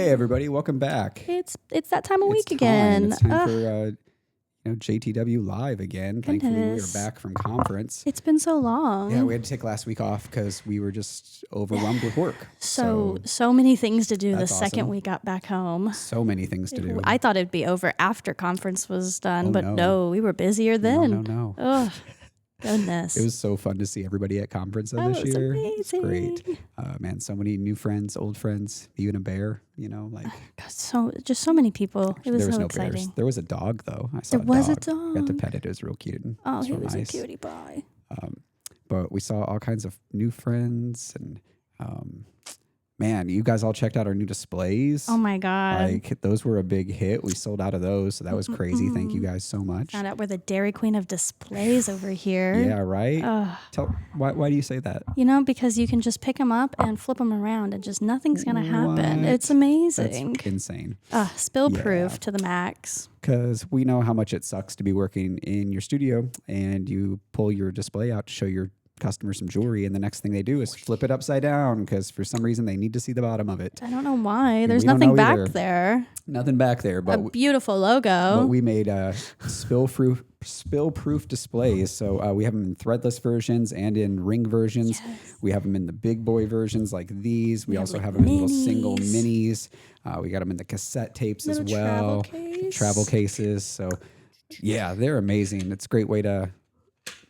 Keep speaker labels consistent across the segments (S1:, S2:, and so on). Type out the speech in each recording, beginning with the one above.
S1: Hey everybody, welcome back.
S2: It's that time of week again.
S1: It's time for JTW Live again. Thankfully, we are back from conference.
S2: It's been so long.
S1: Yeah, we had to take last week off because we were just overwhelmed with work.
S2: So many things to do the second
S1: awesome.
S2: we got back home.
S1: So many things to do.
S2: I thought it'd be over after conference was done, but no, we were busier then.
S1: No.
S2: Oh, goodness.
S1: It was so fun to see everybody at conference this year.
S2: Amazing.
S1: It's great. Man, so many new friends, old friends, even a bear, like.
S2: God, just so many people. It was
S1: there was
S2: so
S1: no
S2: exciting.
S1: Bears. There was a dog, though. I saw
S2: there was a dog.
S1: Got to pet it. It was real cute.
S2: Oh, he
S1: real
S2: was
S1: nice.
S2: a cutie pie.
S1: But we saw all kinds of new friends and man, you guys all checked out our new displays.
S2: Oh my God.
S1: Like those were a big hit. We sold out of those. So that was crazy. Thank you guys so much.
S2: Found out we're the Dairy Queen of displays over here.
S1: Yeah, right? Why do you say that?
S2: Because you can just pick them up and flip them around and just nothing's going to happen.
S1: What?
S2: It's amazing.
S1: That's insane.
S2: Spill proof to the max.
S1: Because we know how much it sucks to be working in your studio and you pull your display out to show your customer some jewelry, and the next thing they do is flip it upside down because for some reason they need to see the bottom of it.
S2: I don't know why. There's nothing back there.
S1: Nothing back there, but
S2: a beautiful logo.
S1: But we made spill-proof displays. So we have them in threadless versions and in ring versions. Yes. We have them in the big boy versions like these. We also have them in little single minis. We got them in the cassette tapes as well. Travel cases. So yeah, they're amazing. It's a great way to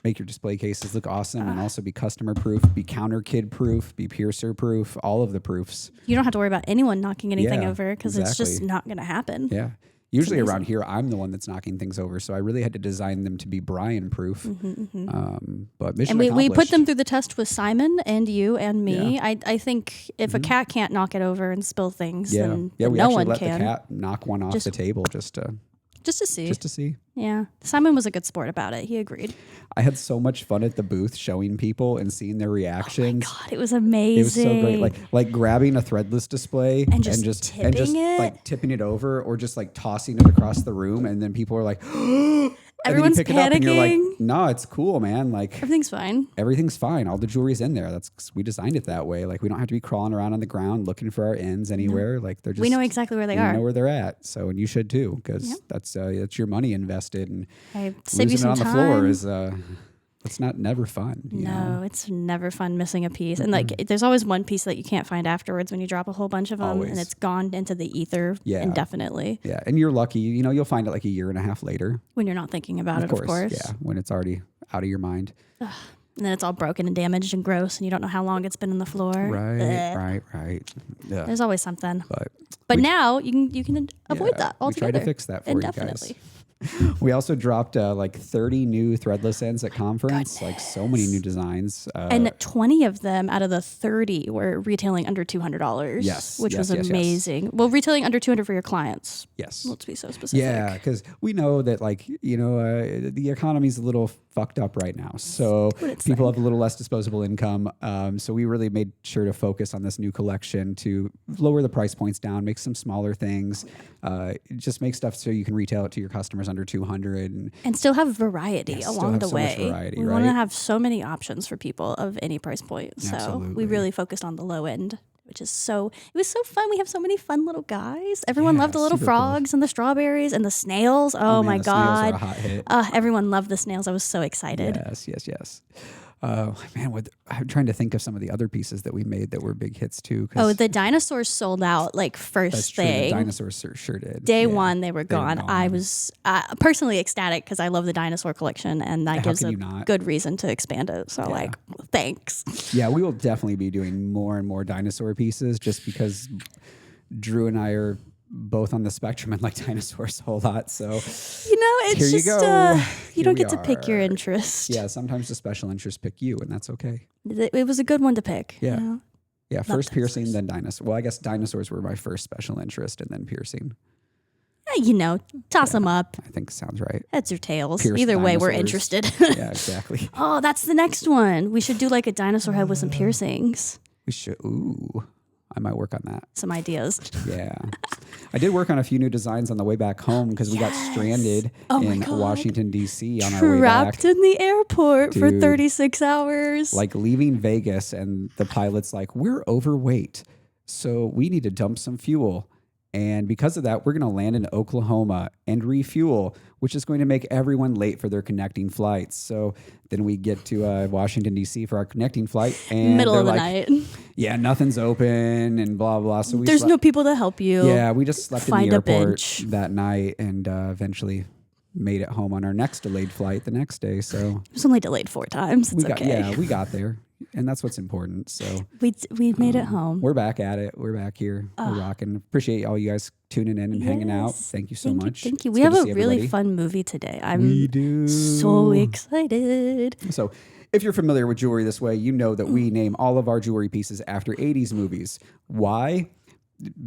S1: make your display cases look awesome and also be customer proof, be counter kid proof, be piercer proof, all of the proofs.
S2: You don't have to worry about anyone knocking anything over because it's just not going to happen.
S1: Yeah. Usually around here, I'm the one that's knocking things over. So I really had to design them to be Bryan proof. But mission accomplished.
S2: We put them through the test with Simon and you and me. Yeah. I think if a cat can't knock it over and spill things, then
S1: we
S2: no one
S1: let
S2: can.
S1: The cat knock one off the table just to see. Just to see.
S2: Yeah. Simon was a good sport about it. He agreed.
S1: I had so much fun at the booth showing people and seeing their reactions.
S2: Oh my God, it was amazing. It was so great.
S1: Like grabbing a threadless display
S2: and just tipping it.
S1: Like tipping it over or just like tossing it across the room, and then people are like
S2: everyone's
S1: panicking. It up and you're like, no, it's cool, man. Like
S2: everything's fine.
S1: Everything's fine. All the jewelry's in there. We designed it that way. Like we don't have to be crawling around on the ground looking for our ends anywhere. No. Like they're just.
S2: We know exactly where they are.
S1: We know where they're at. So and you should too, because that's your money invested, and
S2: save you some
S1: losing it on the floor is it's never fun.
S2: No, it's never fun missing a piece. And like there's always one piece that you can't find afterwards when you drop a whole bunch of them and it's gone into the ether indefinitely.
S1: Yeah, and you're lucky. You'll find it like a year and a half later.
S2: When you're not thinking about it, of course.
S1: Yeah, when it's already out of your mind.
S2: And then it's all broken and damaged and gross and you don't know how long it's been on the floor.
S1: Right. Yeah.
S2: There's always something. But now you can avoid that altogether.
S1: We tried to fix that for you guys. We also dropped 30 new threadless ends at conference. Goodness. Like so many new designs.
S2: And 20 of them out of the 30 were retailing under $200.
S1: Yes.
S2: Which was amazing. Yes. Well, retailing under $200 for your clients.
S1: Yes.
S2: Let's be so specific.
S1: Yeah, because we know that the economy's a little fucked up right now. So people have a little less disposable income. So we really made sure to focus on this new collection to lower the price points down, make some smaller things, just make stuff so you can retail it to your customers under 200
S2: and still have variety along the way. We want to have so many options for people of any price point. So we really focused on the low end, which is it was so fun. We have so many fun little guys. Everyone loved the little frogs and the strawberries and the snails. Oh my God.
S1: Snails are a hot hit.
S2: Everyone loved the snails. I was so excited.
S1: Yes. Man, I'm trying to think of some of the other pieces that we made that were big hits too.
S2: The dinosaurs sold out like first thing.
S1: The dinosaurs sure did.
S2: Day one, they were gone. I was personally ecstatic because I love the dinosaur collection, and that gives a good reason to expand it. So thanks.
S1: Yeah, we will definitely be doing more and more dinosaur pieces just because Drew and I are both on the spectrum and like dinosaurs a whole lot. So
S2: it's just you don't get to pick your interest.
S1: Yeah, sometimes the special interests pick you, and that's okay.
S2: It was a good one to pick.
S1: Yeah. Yeah, first piercing, then dinosaurs. Well, I guess dinosaurs were my first special interest, and then piercing.
S2: Toss them up.
S1: I think sounds right.
S2: Heads or tails.
S1: Pierce
S2: Either way,
S1: dinosaurs.
S2: we're interested.
S1: Yeah, exactly.
S2: Oh, that's the next one. We should do like a dinosaur head with some piercings.
S1: We should. Ooh. I might work on that.
S2: Some ideas.
S1: Yeah. I did work on a few new designs on the way back home because we got stranded in Washington, D.C. on our way back.
S2: Trapped in the airport for 36 hours.
S1: Like leaving Vegas and the pilot's like, we're overweight, so we need to dump some fuel. And because of that, we're going to land in Oklahoma and refuel, which is going to make everyone late for their connecting flights. So then we get to Washington, D.C. for our connecting flight. And
S2: middle of the night.
S1: Yeah, nothing's open and blah, blah. So
S2: there's no people to help you.
S1: Yeah, we just slept in the airport that night and eventually made it home on our next delayed flight the next day. So
S2: it was only delayed 4 times. It's okay.
S1: Yeah, we got there. And that's what's important. So
S2: we made it home.
S1: We're back at it. We're back here. We're rocking. Appreciate all you guys tuning in and hanging out. Thank you so much.
S2: Thank you. We have a really fun movie today. I'm so excited.
S1: So if you're familiar with Jewelry This Way, you know that we name all of our jewelry pieces after 80s movies. Why?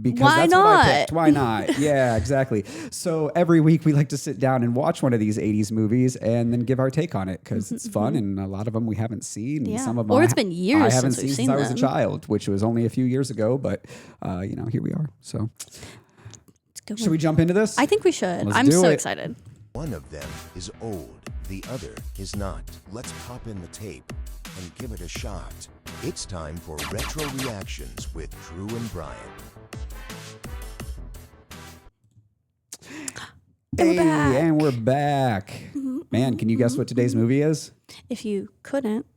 S1: Because that's what I picked. Why not? Yeah, exactly. So every week we like to sit down and watch one of these 80s movies and then give our take on it because it's fun and a lot of them we haven't seen. And some of them
S2: it's been years
S1: I haven't
S2: since
S1: seen I was a child, which was only a few years ago, but here we are. So should we jump into this?
S2: I think we should. I'm so excited.
S3: One of them is old, the other is not. Let's pop in the tape and give it a shot. It's time for Retro Reactions with Drew and Bryan.
S1: And we're back. Man, can you guess what today's movie is?
S2: If you couldn't.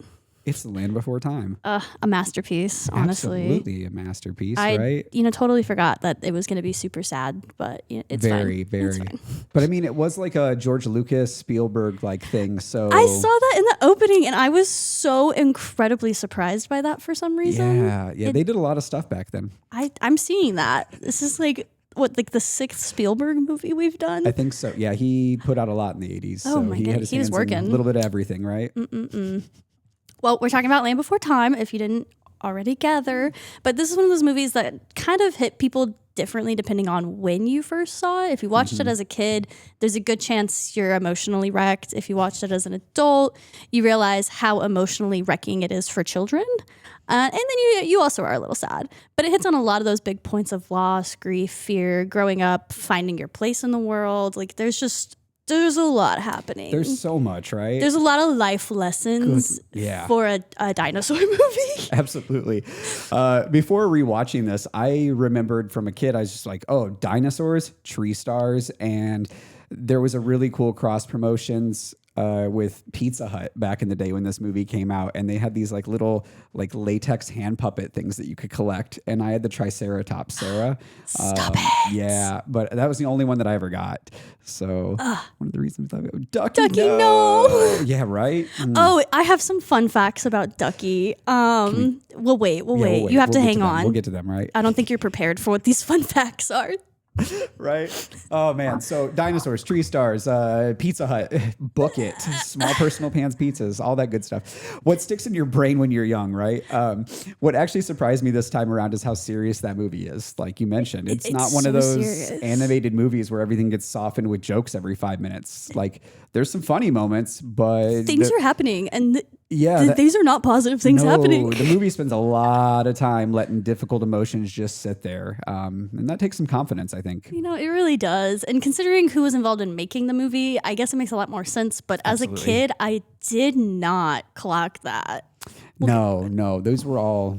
S1: It's The Land Before Time.
S2: A masterpiece, honestly.
S1: Absolutely a masterpiece, right?
S2: I totally forgot that it was going to be super sad, but it's
S1: very,
S2: fine.
S1: very.
S2: It's fine.
S1: But I mean, it was like a George Lucas, Spielberg like thing. So
S2: I saw that in the opening, and I was so incredibly surprised by that for some reason.
S1: Yeah, they did a lot of stuff back then.
S2: I'm seeing that. This is like the 6th Spielberg movie we've done?
S1: I think so. Yeah, he put out a lot in the 80s.
S2: Oh
S1: so
S2: my God.
S1: Had his
S2: he was
S1: hands
S2: working.
S1: in a little bit of everything, right?
S2: Well, we're talking about Land Before Time, if you didn't already gather. But this is one of those movies that kind of hit people differently depending on when you first saw it. If you watched it as a kid, there's a good chance you're emotionally wrecked. If you watched it as an adult, you realize how emotionally wrecking it is for children. And then you also are a little sad. But it hits on a lot of those big points of loss, grief, fear, growing up, finding your place in the world. Like there's a lot happening.
S1: There's so much, right?
S2: There's a lot of life lessons for a dinosaur movie.
S1: Absolutely. Before rewatching this, I remembered from a kid, I was just like, oh, dinosaurs, tree stars. And there was a really cool cross promotions with Pizza Hut back in the day when this movie came out, and they had these like little like latex hand puppet things that you could collect, and I had the Triceratops Sarah.
S2: Stop it!
S1: Yeah, but that was the only one that I ever got. So one of the reasons I thought
S2: Ducky, no.
S1: Yeah, right.
S2: Oh, I have some fun facts about Ducky. We'll wait. You have to hang on.
S1: We'll get to them, right?
S2: I don't think you're prepared for what these fun facts are.
S1: Right? Oh, man. So dinosaurs, tree stars, Pizza Hut, book it, small personal pans pizzas, all that good stuff. What sticks in your brain when you're young, right? What actually surprised me this time around is how serious that movie is. Like you mentioned, it's not one of those animated movies where everything gets softened with jokes every 5 minutes. Like there's some funny moments, but
S2: things are happening. And
S1: yeah,
S2: these are not positive things happening.
S1: The movie spends a lot of time letting difficult emotions just sit there. And that takes some confidence, I think.
S2: You know, it really does. And considering who was involved in making the movie, I guess it makes a lot more sense. But as a kid, I did not clock that.
S1: No, those were all...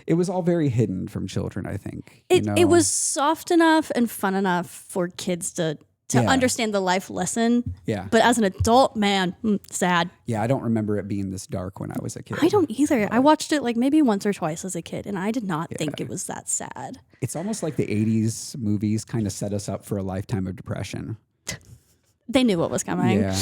S1: It was all very hidden from children, I think.
S2: It was soft enough and fun enough for kids to understand the life lesson.
S1: Yeah.
S2: But as an adult, man, sad.
S1: Yeah, I don't remember it being this dark when I was a kid.
S2: I don't either. I watched it like maybe once or twice as a kid, and I did not think it was that sad.
S1: It's almost like the 80s movies kind of set us up for a lifetime of depression.
S2: They knew what was coming.
S1: Yeah.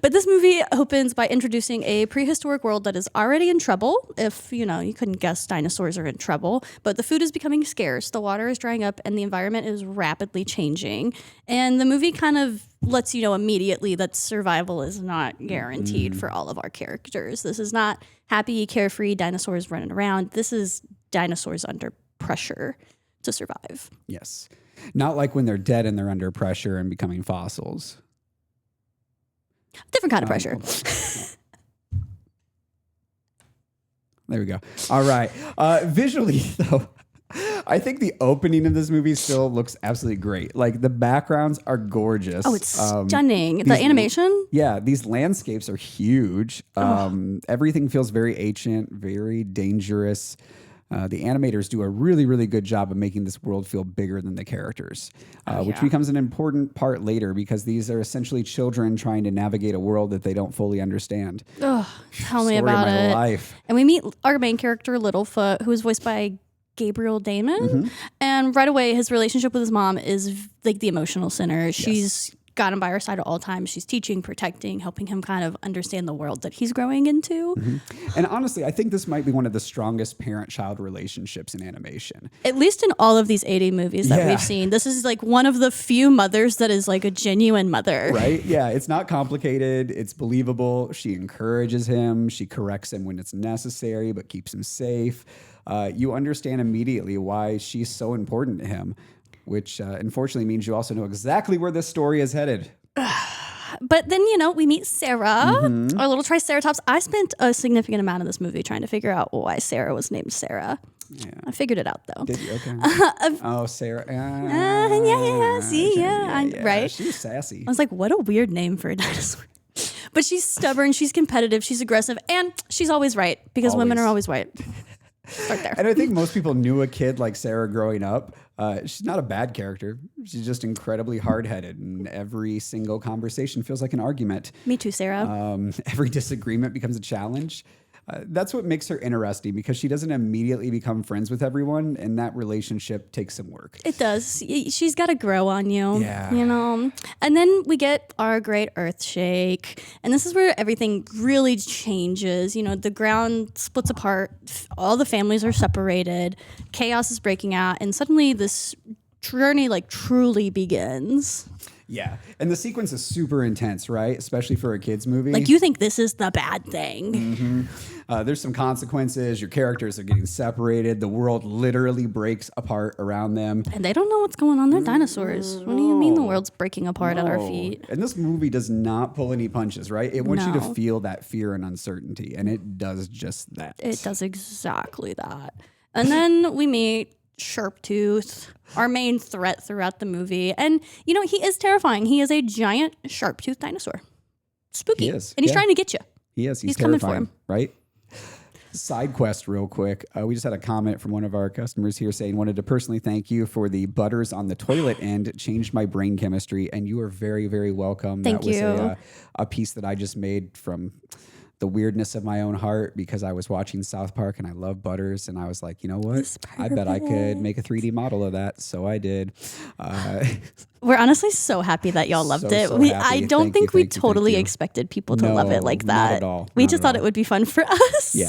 S2: But this movie opens by introducing a prehistoric world that is already in trouble. If, you couldn't guess dinosaurs are in trouble. But the food is becoming scarce, the water is drying up, and the environment is rapidly changing. And the movie kind of lets you know immediately that survival is not guaranteed for all of our characters. This is not happy, carefree dinosaurs running around. This is dinosaurs under pressure to survive.
S1: Yes. Not like when they're dead and they're under pressure and becoming fossils.
S2: Different kind of pressure.
S1: There we go. All right. Visually, though, I think the opening of this movie still looks absolutely great. Like the backgrounds are gorgeous.
S2: Oh, it's stunning. The animation?
S1: Yeah, these landscapes are huge. Everything feels very ancient, very dangerous. the animators do a really, really good job of making this world feel bigger than the characters, which becomes an important part later because these are essentially children trying to navigate a world that they don't fully understand.
S2: Ugh, tell me about it.
S1: Life.
S2: And we meet our main character, Littlefoot, who is voiced by Gabriel Damon. And right away, his relationship with his mom is like the emotional center. She's got him by her side at all times. She's teaching, protecting, helping him kind of understand the world that he's growing into.
S1: And honestly, I think this might be one of the strongest parent-child relationships in animation.
S2: At least in all of these 80 movies that we've seen. This is like one of the few mothers that is like a genuine mother.
S1: Right? Yeah, it's not complicated. It's believable. She encourages him. She corrects him when it's necessary, but keeps him safe. You understand immediately why she's so important to him, which unfortunately means you also know exactly where this story is headed.
S2: But then, we meet Sarah, our little Triceratops. I spent a significant amount of this movie trying to figure out why Sarah was named Sarah. Yeah. I figured it out, though.
S1: Did you? Okay. Sarah.
S2: Right?
S1: She was sassy.
S2: I was like, what a weird name for a dinosaur. But she's stubborn, she's competitive, she's aggressive, and she's always right because women are always right. Start there.
S1: And I think most people knew a kid like Sarah growing up. She's not a bad character. She's just incredibly hard-headed, and every single conversation feels like an argument.
S2: Me too, Sarah.
S1: Every disagreement becomes a challenge. That's what makes her interesting because she doesn't immediately become friends with everyone, and that relationship takes some work.
S2: It does. She's got to grow on you.
S1: Yeah.
S2: And then we get our great earth shake, and this is where everything really changes. The ground splits apart, all the families are separated, chaos is breaking out, and suddenly this journey truly begins.
S1: Yeah. And the sequence is super intense, right? Especially for a kid's movie.
S2: You think this is the bad thing.
S1: There's some consequences. Your characters are getting separated. The world literally breaks apart around them.
S2: And they don't know what's going on. They're dinosaurs. What do you mean the world's breaking apart at our feet?
S1: And this movie does not pull any punches, right? It wants you to feel that fear and uncertainty. And it does just that.
S2: It does exactly that. And then we meet Sharptooth, our main threat throughout the movie. And, he is terrifying. He is a giant sharp-toothed dinosaur. Spooky.
S1: He is.
S2: And he's trying to get you.
S1: He is. He's
S2: coming
S1: terrifying,
S2: for him.
S1: right? Side quest real quick. We just had a comment from one of our customers here saying, wanted to personally thank you for the butters on the toilet end. Changed my brain chemistry. And you are very, very welcome.
S2: Thank you.
S1: That was a piece that I just made from the weirdness of my own heart because I was watching South Park and I love butters. And I was like, you know what? I bet I could make a 3D model of that. So I did.
S2: We're honestly so happy that y'all loved it. I don't think we totally expected people to love it like that.
S1: Not at all.
S2: We just thought it would be fun for us.
S1: Yeah.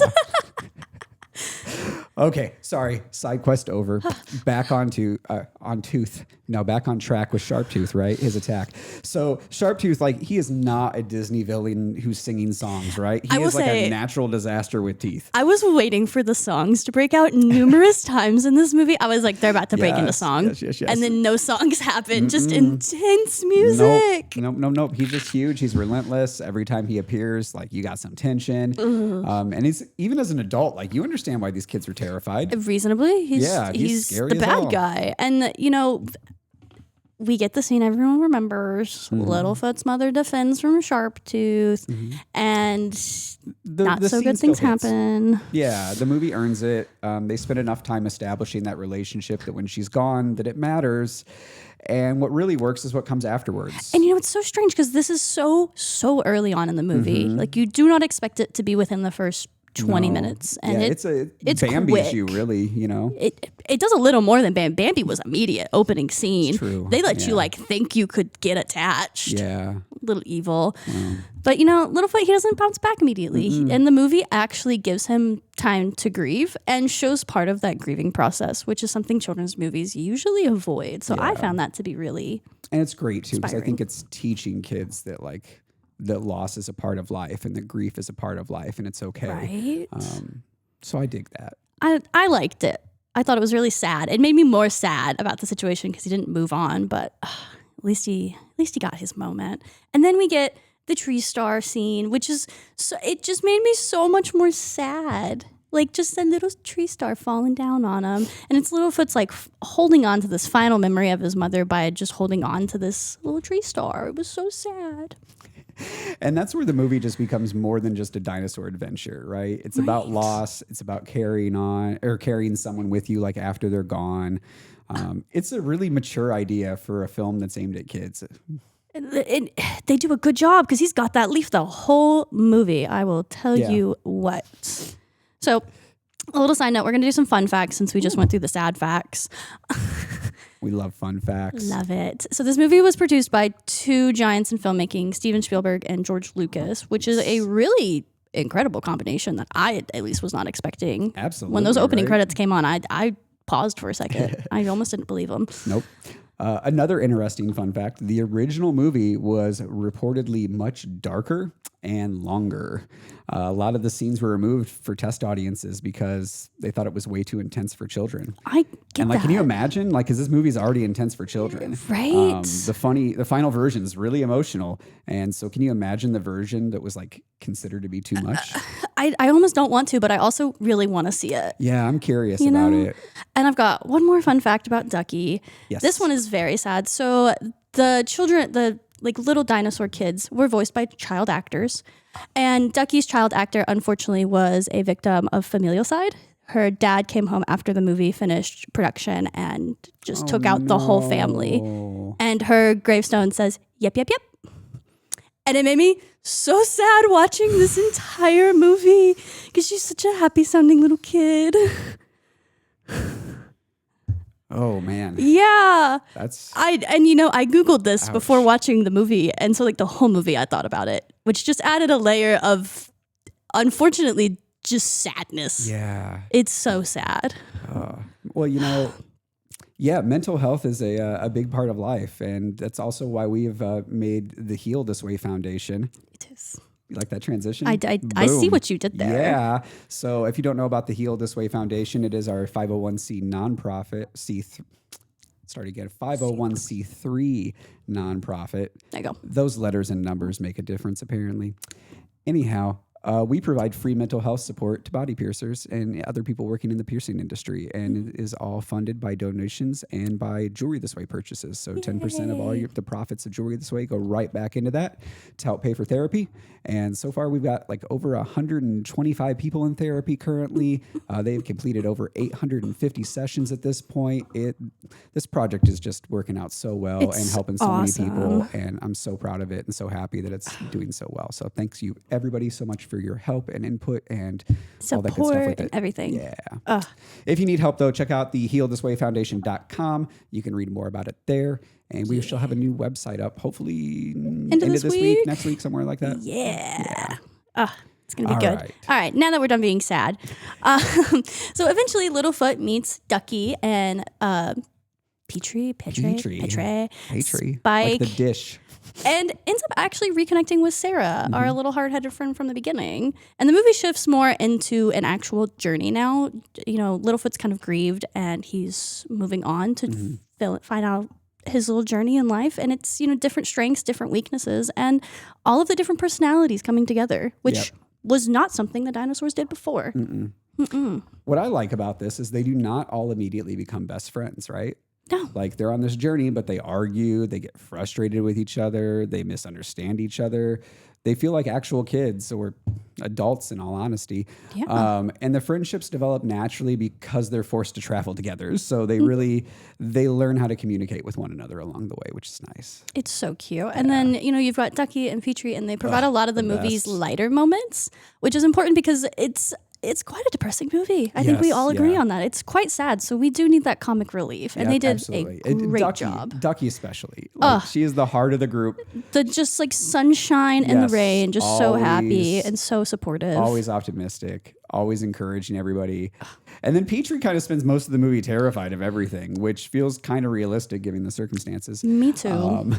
S1: Okay, sorry. Side quest over. Back on Tooth. No, back on track with Sharptooth, right? His attack. So Sharptooth, he is not a Disney villain who's singing songs, right? He is a natural disaster with teeth.
S2: I was waiting for the songs to break out numerous times in this movie. I was like, they're about to break into song. Yes. And then no songs happen. Just intense music.
S1: Nope. He's just huge. He's relentless. Every time he appears, you got some tension. And he's even as an adult, you understand why these kids are terrified.
S2: Reasonably. He's
S1: scary
S2: the
S1: as
S2: bad
S1: hell.
S2: guy. And, we get the scene everyone remembers. Littlefoot's mother defends from Sharptooth, and not so good things happen.
S1: Yeah, the movie earns it. They spend enough time establishing that relationship that when she's gone, that it matters. And what really works is what comes afterwards.
S2: And it's so strange because this is so early on in the movie. You do not expect it to be within the first 20 minutes. And
S1: it's Bambi's you, really,
S2: It does a little more than Bambi was immediate opening scene.
S1: It's true.
S2: They let you think you could get attached.
S1: Yeah.
S2: A little evil. But Littlefoot, he doesn't bounce back immediately. And the movie actually gives him time to grieve and shows part of that grieving process, which is something children's movies usually avoid. So I found that to be really
S1: And it's great too, because I
S2: inspiring.
S1: think it's teaching kids that that loss is a part of life and that grief is a part of life and it's okay.
S2: Right.
S1: So I dig that.
S2: I liked it. I thought it was really sad. It made me more sad about the situation because he didn't move on, but at least he got his moment. And then we get the tree star scene, which is it just made me so much more sad. Just a little tree star falling down on him, and it's Littlefoot's holding on to this final memory of his mother by just holding on to this little tree star. It was so sad.
S1: And that's where the movie just becomes more than just a dinosaur adventure, right? It's about loss. It's about carrying someone with you like after they're gone. It's a really mature idea for a film that's aimed at kids.
S2: They do a good job because he's got that leaf the whole movie. I will tell you what. So, a little side note, we're going to do some fun facts since we just went through the sad facts.
S1: We love fun facts.
S2: Love it. So this movie was produced by two giants in filmmaking, Steven Spielberg and George Lucas, which is a really incredible combination that I at least was not expecting.
S1: Absolutely.
S2: When those opening credits came on, I paused for a second. I almost didn't believe them.
S1: Nope. Another interesting fun fact, the original movie was reportedly much darker and longer. A lot of the scenes were removed for test audiences because they thought it was way too intense for children.
S2: I get that.
S1: Can you imagine? Because this movie is already intense for children.
S2: Right.
S1: The final version is really emotional. And so can you imagine the version that was considered to be too much?
S2: I almost don't want to, but I also really want to see it.
S1: Yeah, I'm curious about it.
S2: And I've got one more fun fact about Ducky.
S1: Yes.
S2: This one is very sad. So the children, the little dinosaur kids were voiced by child actors. And Ducky's child actor, unfortunately, was a victim of familicide. Her dad came home after the movie finished production and just took out the whole family. And her gravestone says, "Yep, yep, yep." And it made me so sad watching this entire movie because she's such a happy sounding little kid.
S1: Oh man.
S2: Yeah.
S1: I
S2: Googled this before watching the movie, and so the whole movie I thought about it, which just added a layer of, unfortunately, just sadness.
S1: Yeah.
S2: It's so sad.
S1: Mental health is a big part of life, and that's also why we have made the Heal This Way Foundation.
S2: It is.
S1: You like that transition?
S2: I see what you did there.
S1: Yeah. So if you don't know about the Heal This Way Foundation, it is our 501c nonprofit. 501c3 nonprofit.
S2: There you go.
S1: Those letters and numbers make a difference, apparently. Anyhow, we provide free mental health support to body piercers and other people working in the piercing industry, and it is all funded by donations and by Jewelry This Way purchases. So 10% of all the profits of Jewelry This Way go right back into that to help pay for therapy. And so far, we've got over 125 people in therapy currently. They've completed over 850 sessions at this point. This project is just working out so well and helping so many people, and I'm so proud of it and so happy that it's doing so well. So thanks you everybody so much for your help and input and all that good stuff with it.
S2: And everything.
S1: Yeah. If you need help though, check out the healthiswayfoundation.com. You can read more about it there. And we shall have a new website up, hopefully end of this week, next week, somewhere like that.
S2: Yeah. It's going to be good.
S1: Right.
S2: All right. Now that we're done being sad. So eventually Littlefoot meets Ducky and Petrie,
S1: Spike, like the dish.
S2: and ends up actually reconnecting with Sarah, our little hard-headed friend from the beginning. And the movie shifts more into an actual journey now. Littlefoot's kind of grieved and he's moving on to find out his little journey in life, and it's different strengths, different weaknesses, and all of the different personalities coming together, which was not something the dinosaurs did before.
S1: What I like about this is they do not all immediately become best friends, right?
S2: No.
S1: They're on this journey, but they argue, they get frustrated with each other, they misunderstand each other. They feel like actual kids or adults, in all honesty. Yeah. And the friendships develop naturally because they're forced to travel together. So they learn how to communicate with one another along the way, which is nice.
S2: It's so cute. And then, you've got Ducky and Petrie, and they provide a lot of the movie's lighter moments, which is important because it's quite a depressing movie. I think we all agree on that. It's quite sad, so we do need that comic relief. And they did a great job.
S1: Ducky especially. She is the heart of the group.
S2: The just sunshine in the rain, just so happy and so supportive.
S1: Always optimistic, always encouraging everybody. And then Petrie kind of spends most of the movie terrified of everything, which feels kind of realistic given the circumstances.
S2: Me too.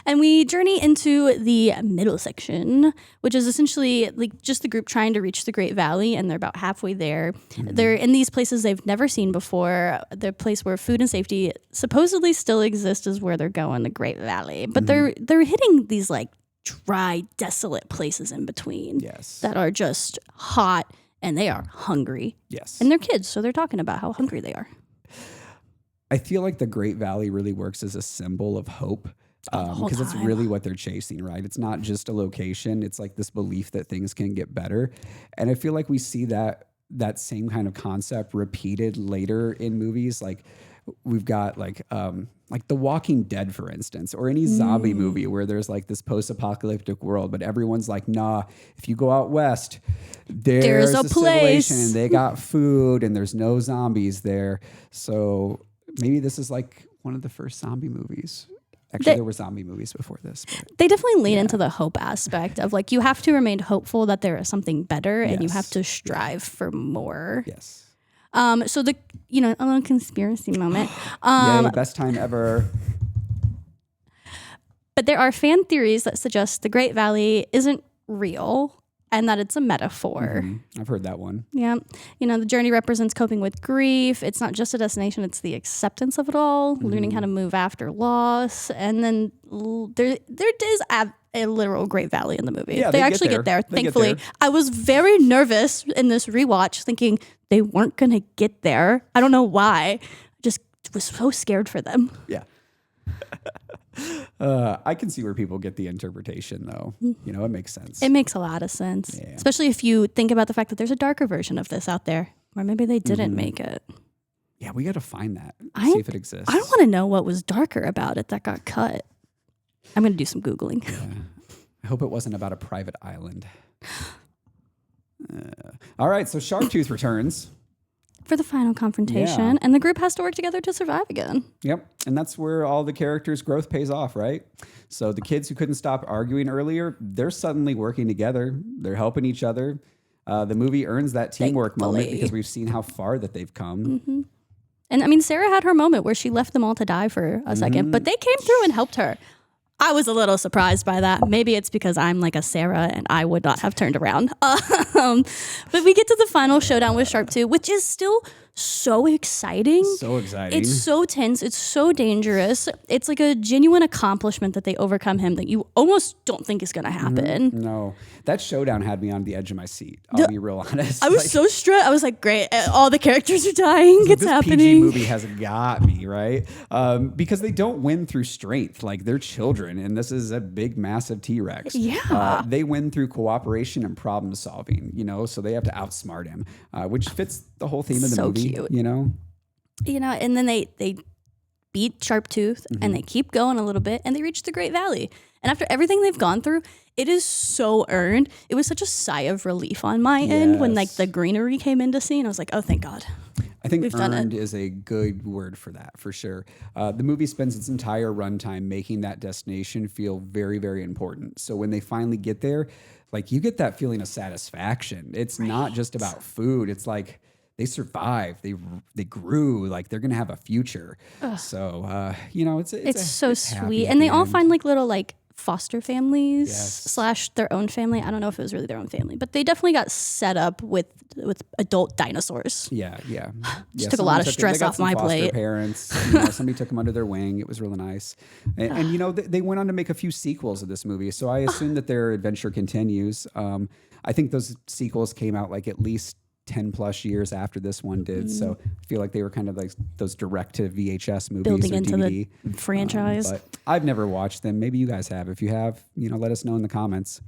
S2: And we journey into the middle section, which is essentially just the group trying to reach the Great Valley, and they're about halfway there. They're in these places they've never seen before. The place where food and safety supposedly still exist is where they're going, the Great Valley. But they're hitting these dry, desolate places in between that are just hot, and they are hungry.
S1: Yes.
S2: And they're kids, so they're talking about how hungry they are.
S1: I feel like the Great Valley really works as a symbol of hope. because it's really what they're chasing, right? It's not just a location. It's like this belief that things can get better. And I feel like we see that same kind of concept repeated later in movies. Like we've got like The Walking Dead, for instance, or any zombie movie where there's like this post-apocalyptic world, but everyone's like, nah, if you go out west, there's a
S2: place
S1: civilization and they got food and there's no zombies there. So maybe this is like one of the first zombie movies. Actually, there were zombie movies before this. But
S2: they definitely lean into the hope aspect of like, you have to remain hopeful that there is something better and you have to strive for more.
S1: Yes.
S2: So a little conspiracy moment.
S1: Yay, best time ever.
S2: But there are fan theories that suggest the Great Valley isn't real and that it's a metaphor.
S1: Mm-hmm. I've heard that one.
S2: Yeah. The journey represents coping with grief. It's not just a destination, it's the acceptance of it all, learning how to move after loss. And then there is a literal Great Valley in the movie.
S1: Yeah,
S2: they actually get there, thankfully. I was very nervous in this rewatch thinking they weren't going to get there. I don't know why. Just was so scared for them.
S1: Yeah. I can see where people get the interpretation, though. It makes sense.
S2: It makes a lot of sense, especially if you think about the fact that there's a darker version of this out there, or maybe they didn't make it.
S1: Yeah, we got to find that. See if it exists.
S2: I want to know what was darker about it that got cut. I'm going to do some Googling.
S1: Yeah. I hope it wasn't about a private island. All right, so Sharktooth returns.
S2: For the final confrontation, and the group has to work together to survive again.
S1: Yep, and that's where all the characters' growth pays off, right? So the kids who couldn't stop arguing earlier, they're suddenly working together. They're helping each other. The movie earns that teamwork moment because we've seen how far that they've come.
S2: Mm-hmm. And I mean, Sarah had her moment where she left them all to die for a second, but they came through and helped her. I was a little surprised by that. Maybe it's because I'm like a Sarah and I would not have turned around. But we get to the final showdown with Shark 2, which is still so exciting.
S1: So exciting.
S2: It's so tense. It's so dangerous. It's like a genuine accomplishment that they overcome him that you almost don't think is going to happen.
S1: No. That showdown had me on the edge of my seat. I'll be real honest.
S2: I was so stressed. I was like, great. All the characters are dying. It's happening.
S1: This PG movie has got me, right? Because they don't win through strength. Like, they're children, and this is a big, massive T-Rex.
S2: Yeah.
S1: They win through cooperation and problem solving, so they have to outsmart him, which fits the whole theme of the movie.
S2: Cute.
S1: And
S2: then they beat Sharptooth and they keep going a little bit and they reach the Great Valley. And after everything they've gone through, it is so earned. It was such a sigh of relief on my end when like the greenery came into scene. I was like, oh, thank God.
S1: I think earned is a good word for that, for sure. The movie spends its entire runtime making that destination feel very, very important. So when they finally get there, like you get that feeling of satisfaction. It's not just about food. It's like they survived. They grew. Like they're gonna have a future. Ugh. So it's so
S2: sweet. And they all find like little like foster families / their own family. I don't know if it was really their own family, but they definitely got set up with adult dinosaurs.
S1: Yeah.
S2: Just took a lot of stress off my plate.
S1: Parents, somebody took them under their wing. It was really nice. And they went on to make a few sequels of this movie. So I assume that their adventure continues. I think those sequels came out like at least 10 plus years after this one did. So I feel like they were kind of like those direct to VHS movies
S2: building
S1: or
S2: into
S1: DVD.
S2: The franchise.
S1: But I've never watched them. Maybe you guys have. If you have, let us know in the comments.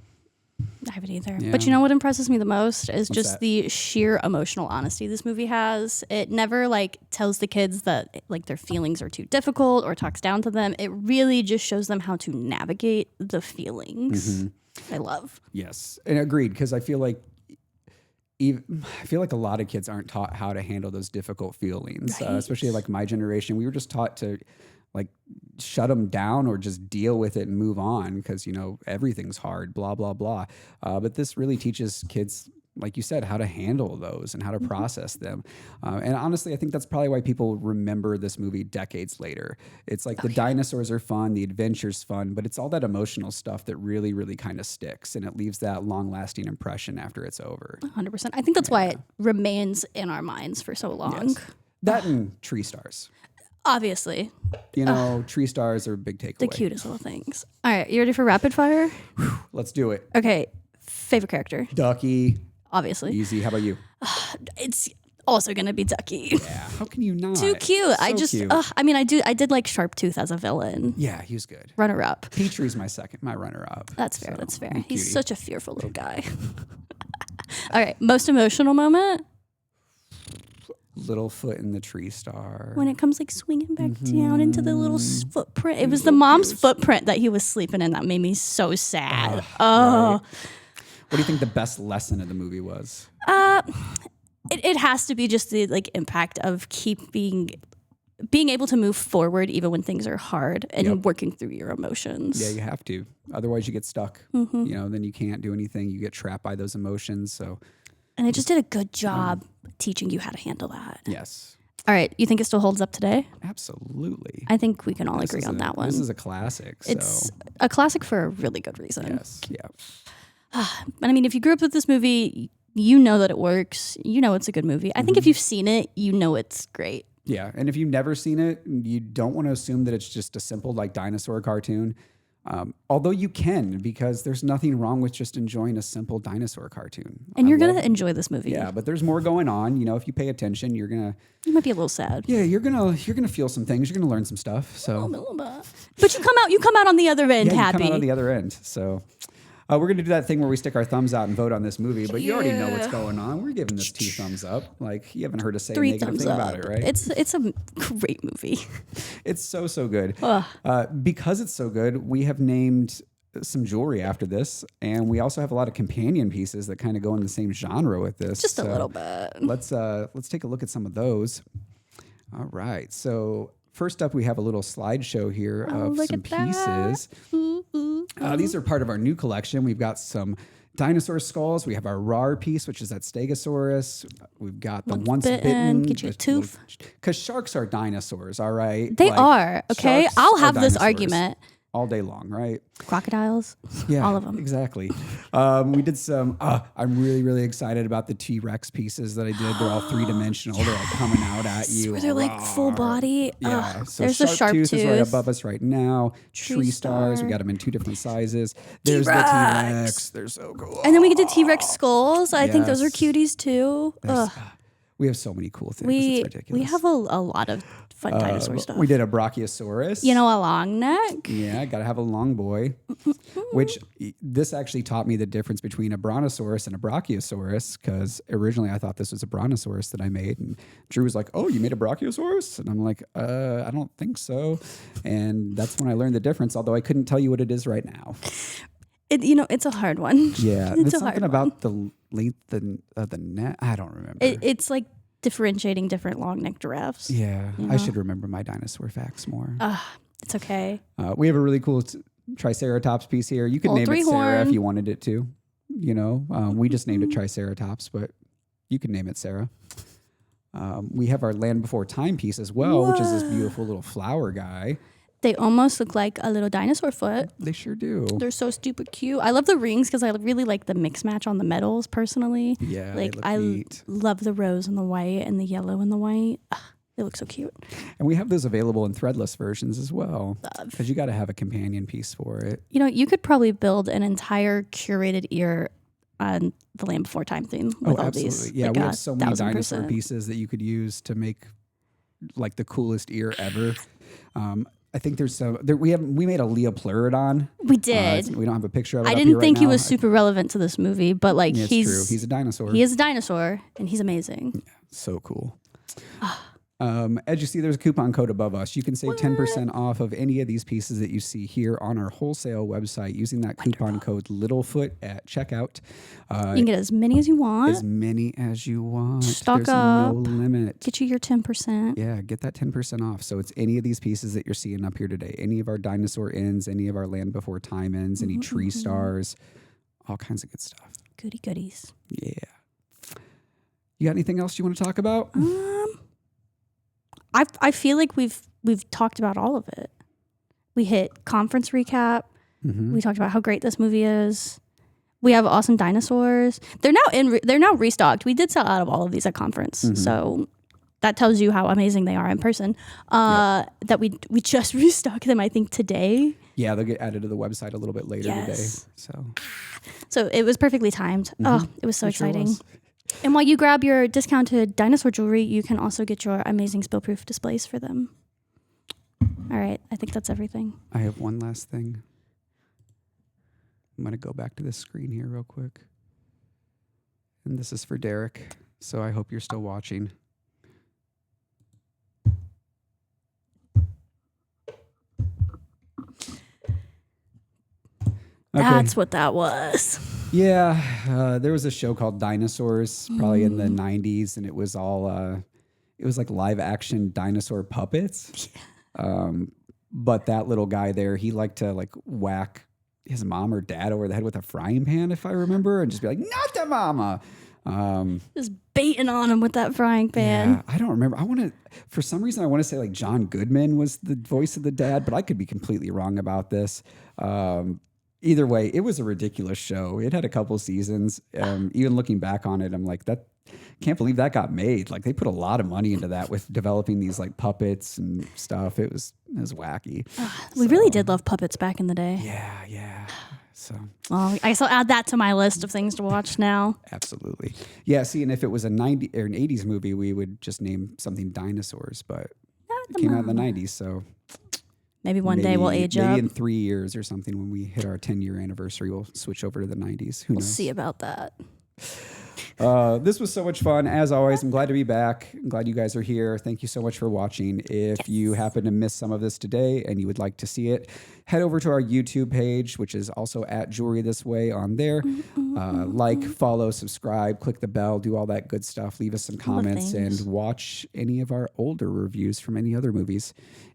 S2: I haven't either. Yeah. But you know what impresses me the most is just the sheer emotional honesty this movie has. It never like tells the kids that like their feelings are too difficult or talks down to them. It really just shows them how to navigate the feelings. I love.
S1: Yes, and agreed, because I feel like a lot of kids aren't taught how to handle those difficult feelings, especially like my generation. We were just taught to like shut them down or just deal with it and move on because, everything's hard, blah, blah, blah. But this really teaches kids, like you said, how to handle those and how to process them. And honestly, I think that's probably why people remember this movie decades later. It's like the dinosaurs are fun, the adventure's fun, but it's all that emotional stuff that really, really kind of sticks, and it leaves that long-lasting impression after it's over.
S2: 100%. I think that's why it remains in our minds for so long.
S1: Yes. That and tree stars.
S2: Obviously.
S1: Tree stars are a big takeaway.
S2: The cutest little things. All right, you ready for rapid fire?
S1: Let's do it.
S2: Okay, favorite character?
S1: Ducky.
S2: Obviously.
S1: Easy. How about you?
S2: It's also going to be Ducky.
S1: Yeah, how can you not?
S2: Too cute.
S1: So cute.
S2: I did like Sharptooth as a villain.
S1: Yeah, he was good.
S2: Runner up.
S1: Petrie's my runner up.
S2: That's fair. That's fair. He's such a fearful little guy. All right, most emotional moment.
S1: Littlefoot in the tree star.
S2: When it comes like swinging back down into the little footprint. It was the mom's footprint that he was sleeping in that made me so sad.
S1: Right. What do you think the best lesson of the movie was?
S2: It has to be just the like impact of being able to move forward even when things are hard and working through your emotions.
S1: Yeah, you have to. Otherwise you get stuck. Then you can't do anything. You get trapped by those emotions.
S2: And it just did a good job teaching you how to handle that.
S1: Yes.
S2: All right. You think it still holds up today?
S1: Absolutely.
S2: I think we can all agree on that one.
S1: This is a classic.
S2: It's a classic for a really good reason.
S1: Yes. Yeah.
S2: But I mean, if you grew up with this movie, you know that it works. You know it's a good movie. I think if you've seen it, you know it's great.
S1: Yeah. And if you've never seen it, you don't want to assume that it's just a simple like dinosaur cartoon. Although you can, because there's nothing wrong with just enjoying a simple dinosaur cartoon.
S2: And you're going to enjoy this movie.
S1: Yeah, but there's more going on. If you pay attention, you're going to...
S2: You might be a little sad.
S1: Yeah, you're gonna feel some things. You're going to learn some stuff. So,
S2: but you come out on the other end happy.
S1: You come out on the other end. So... we're going to do that thing where we stick our thumbs out and vote on this movie, but you already know what's going on. We're giving this 2 thumbs up. Like, you haven't heard us say a negative thing about it, right?
S2: It's a great movie.
S1: It's so good. Because it's so good, we have named some jewelry after this, and we also have a lot of companion pieces that kind of go in the same genre with this.
S2: Just a little bit.
S1: Let's take a look at some of those. All right. So first up, we have a little slideshow here of some pieces. These are part of our new collection. We've got some dinosaur skulls. We have our RAR piece, which is that Stegosaurus. We've got the once bitten.
S2: Get your tooth.
S1: Because sharks are dinosaurs, all right?
S2: They are, okay? I'll have this argument.
S1: All day long, right?
S2: Crocodiles.
S1: Yeah,
S2: all of them.
S1: Exactly. We did some, I'm really, really excited about the T-Rex pieces that I did. They're all 3-dimensional. They're all coming out at you.
S2: They're like full body.
S1: Yeah. So
S2: there's a sharp tooth
S1: is right above us right now. Tree stars. We got them in 2 different sizes. There's the T-Rex. They're so cool.
S2: And then we did T-Rex skulls. I think those are cuties too.
S1: We have so many cool things. It's ridiculous.
S2: We have a lot of fun dinosaur stuff.
S1: We did a Brachiosaurus.
S2: A long neck.
S1: Yeah, got to have a long boy. Which this actually taught me the difference between a Brontosaurus and a Brachiosaurus, because originally I thought this was a Brontosaurus that I made, and Drew was like, "Oh, you made a Brachiosaurus?" And I'm like, "I don't think so." And that's when I learned the difference. Although I couldn't tell you what it is right now.
S2: It's a hard one.
S1: Yeah, it's something about the length of the neck. I don't remember.
S2: It's like differentiating different long neck giraffes.
S1: Yeah, I should remember my dinosaur facts more.
S2: It's okay.
S1: We have a really cool Triceratops piece here. You could name it Sarah if you wanted it to. We just named it Triceratops, but you can name it Sarah. We have our Land Before Time piece as well, which is this beautiful little flower guy.
S2: They almost look like a little dinosaur foot.
S1: They sure do.
S2: They're so stupid cute. I love the rings because I really like the mix match on the metals personally.
S1: Yeah,
S2: like
S1: I
S2: love the rose and the white and the yellow and the white. They look so cute.
S1: And we have those available in threadless versions as well. Because you got to have a companion piece for it.
S2: You could probably build an entire curated ear on the Land Before Time theme with all these.
S1: Yeah, we have so many dinosaur pieces that you could use to make like the coolest ear ever. I think there's we made a Leopleurodon.
S2: We did.
S1: We don't have a picture of it.
S2: I didn't think he was super relevant to this movie, but like
S1: it's true. He's a dinosaur.
S2: He is a dinosaur, and he's amazing.
S1: Yeah, so cool. As you see, there's a coupon code above us. You can save 10% off of any of these pieces that you see here on our wholesale website using that coupon code Littlefoot at checkout.
S2: You can get as many as you want.
S1: As many as you want.
S2: Stock
S1: There's
S2: up.
S1: no limit.
S2: Get you your 10%.
S1: Yeah, get that 10% off. So it's any of these pieces that you're seeing up here today. Any of our dinosaur ends, any of our Land Before Time ends, any tree stars, all kinds of good stuff.
S2: Goody goodies.
S1: Yeah. You got anything else you want to talk about?
S2: I feel like we've talked about all of it. We hit conference recap. We talked about how great this movie is. We have awesome dinosaurs. They're now restocked. We did sell out of all of these at conference, so that tells you how amazing they are in person. That we just restocked them, I think, today. Yeah,
S1: they'll get added to the website a little bit later today. So
S2: it was perfectly timed. Oh, it was so exciting.
S1: Sure was.
S2: And while you grab your discounted dinosaur jewelry, you can also get your amazing spill-proof displays for them. All right, I think that's everything.
S1: I have one last thing. I'm going to go back to this screen here real quick. And this is for Derek, so I hope you're still watching.
S2: That's what that was.
S1: Yeah, there was a show called Dinosaurs, probably in the 90s, and it was all, it was like live action dinosaur puppets. But that little guy there, he liked to like whack his mom or dad over the head with a frying pan, if I remember, and just be like, not the mama.
S2: Just baiting on him with that frying pan.
S1: Yeah, I don't remember. For some reason, I want to say like John Goodman was the voice of the dad, but I could be completely wrong about this. Either way, it was a ridiculous show. It had a couple seasons. Even looking back on it, I'm like, can't believe that got made. Like they put a lot of money into that with developing these like puppets and stuff. It was wacky.
S2: We really did love puppets back in the day.
S1: Yeah. So,
S2: well, I guess I'll add that to my list of things to watch now.
S1: Absolutely. Yeah. See, and if it was a 90s or an 80s movie, we would just name something Dinosaurs, but it came out in the 90s. So
S2: maybe one day we'll age up.
S1: Maybe in 3 years or something when we hit our 10-year anniversary, we'll switch over to the 90s. Who knows?
S2: We'll see about that.
S1: This was so much fun. As always, I'm glad to be back. I'm glad you guys are here. Thank you so much for watching. If you happen to miss some of this today and you would like to see it, head over to our YouTube page, which is also at Jewelry This Way on there. Like, follow, subscribe, click the bell, do all that good stuff. Leave us some comments and watch any of our older reviews from any other movies.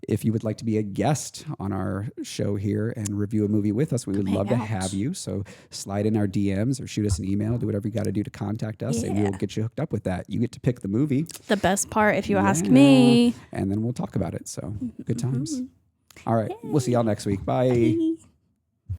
S1: If you would like to be a guest on our show here and review a movie with us, we would love to have you. So slide in our DMs or shoot us an email, do whatever you got to do to contact us, and we will get you hooked up with that. You get to pick the movie.
S2: The best part, if you ask me.
S1: And then we'll talk about it. So good times. All right. We'll see y'all next week. Bye.